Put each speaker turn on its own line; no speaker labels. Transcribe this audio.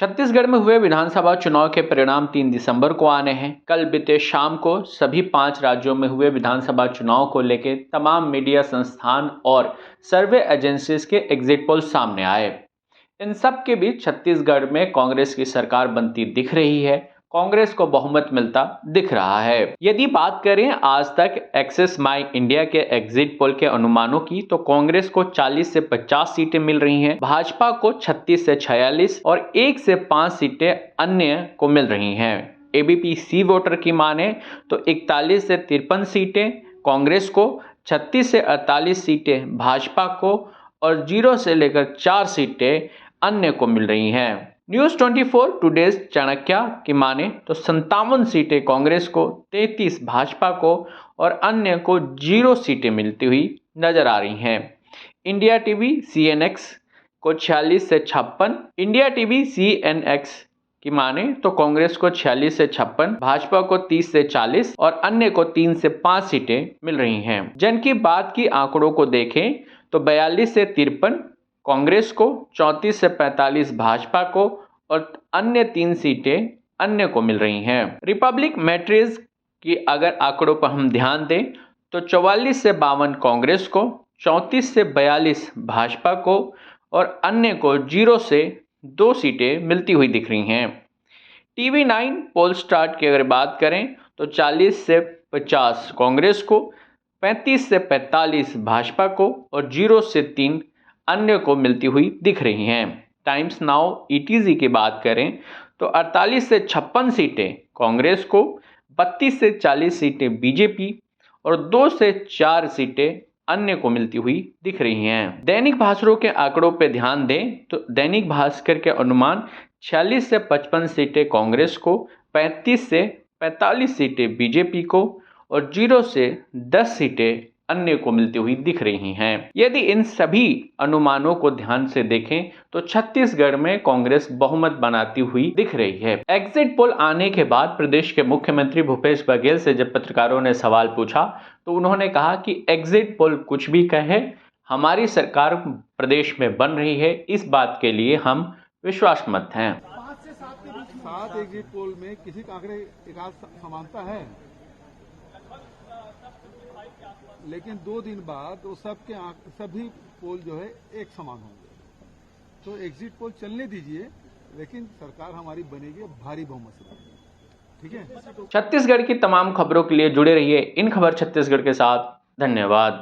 छत्तीसगढ़ में हुए विधानसभा चुनाव के परिणाम 3 दिसंबर को आने हैं। कल बीते शाम को सभी 5 राज्यों में हुए विधानसभा चुनाव को लेकर तमाम मीडिया संस्थान और सर्वे एजेंसीज के एग्जिट पोल सामने आए। इन सब के बीच छत्तीसगढ़ में कांग्रेस की सरकार बनती दिख रही है। कांग्रेस को बहुमत मिलता दिख रहा है। यदि बात करें आज तक एक्सिस माई इंडिया के एग्जिट पोल के अनुमानों की, तो कांग्रेस को 40 से 50 सीटें मिल रही हैं, भाजपा को 36 से 46 और 1 से 5 सीटें अन्य को मिल रही हैं। एबीपी सी वोटर की माने तो 41 से 53 सीटें कांग्रेस को, 36 से 48 सीटें भाजपा को और 0 से लेकर 4 सीटें अन्य को मिल रही हैं। न्यूज 24 टुडेज चाणक्य की माने तो 57 सीटें कांग्रेस को, 33 भाजपा को और अन्य को 0 सीटें मिलती हुई नजर आ रही हैं। इंडिया टीवी सीएनएक्स को 46 से 56, इंडिया टीवी सीएनएक्स की माने तो कांग्रेस को 46 से 56, भाजपा को 30 से 40 और अन्य को 3 से 5 सीटें मिल रही हैं। जन की बात की आंकड़ों को देखें तो 42 से 53 कांग्रेस को, 34 से 45 भाजपा को और अन्य 3 सीटें अन्य को मिल रही हैं। रिपब्लिक मैट्रिक्स की अगर आंकड़ों पर हम ध्यान दें तो 44 से 52 कांग्रेस को, 34 से 42 भाजपा को और अन्य को 0 से 2 सीटें मिलती हुई दिख रही हैं। टीवी 9 पोल स्टार्ट की अगर बात करें तो 40 से 50 कांग्रेस को, 35 से 45 भाजपा को और 0 से 3 अन्य को मिलती हुई दिख रही हैं। टाइम्स नाउ ईटीजी की बात करें तो 48 से 56 सीटें कांग्रेस को, 32 से 40 सीटें बीजेपी और 2 से 4 सीटें अन्य को मिलती हुई दिख रही हैं। दैनिक भास्कर के आंकड़ों पर ध्यान दें तो दैनिक भास्कर के अनुमान 46 से 55 सीटें कांग्रेस को, 35 से 45 सीटें बीजेपी को और 0 से 10 सीटें अन्य को मिलती हुई दिख रही हैं। यदि इन सभी अनुमानों को ध्यान से देखें तो छत्तीसगढ़ में कांग्रेस बहुमत बनाती हुई दिख रही है। एग्जिट पोल आने के बाद प्रदेश के मुख्यमंत्री भूपेश बघेल से जब पत्रकारों ने सवाल पूछा तो उन्होंने कहा कि एग्जिट पोल कुछ भी कहे, हमारी सरकार प्रदेश में बन रही है, इस बात के लिए हम विश्वासमत हैं।
5 से 7 के बीच 7 एग्जिट पोल में किसी का आंकड़े एक समानता है, लेकिन 2 दिन बाद वो सभी पोल जो है एक समान होंगे। तो एग्जिट पोल चलने दीजिए, लेकिन सरकार हमारी बनेगी भारी बहुमत से बनेगी। ठीक है।
छत्तीसगढ़ की तमाम खबरों के लिए जुड़े रहिए इन खबर छत्तीसगढ़ के साथ। धन्यवाद।